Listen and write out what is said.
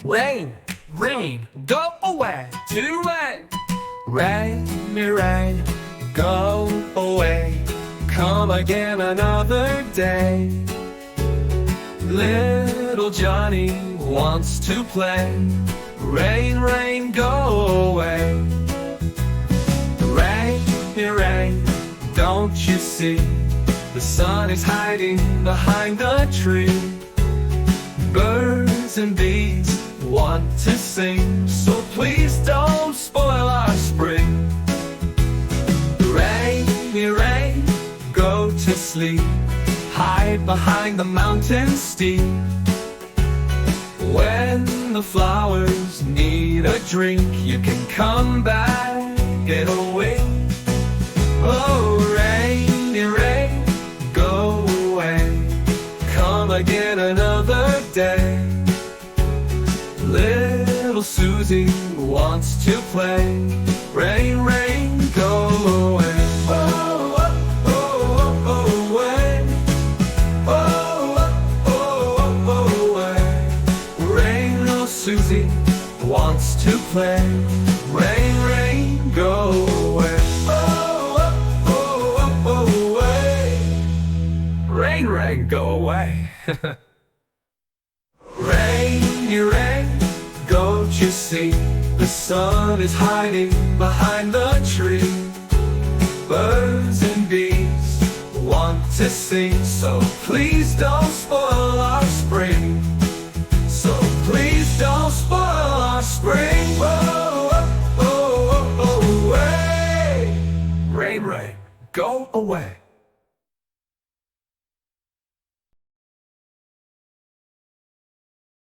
Rain, rain, go away. To rain. Rain, rain, go away. Come again another day. Little Johnny wants to play. Rain, rain, go away. Rain, rain, don't you see? The sun is hiding behind the tree. Birds and bees want to sing, so please don't spoil our spring. Rain, rain, go to sleep. Hide behind the mountain steep. When the flowers need a drink, you can come back, get away. Oh, rain, rain, go away. Come again another day. Little Susie wants to play. Rain, rain, go away. Oh, oh, oh, oh, away. Oh, oh, oh, oh, away. Rain, little Susie wants to play. Rain, rain, go away. Oh, oh, oh, oh, away. Rain, rain, go away. Rain, rain, don't you see? The sun is hiding behind the tree. Birds and bees want to sing, so please don't spoil our spring. So please don't spoil our spring. Whoa, oh, oh, oh, away. Rain, rain, go away.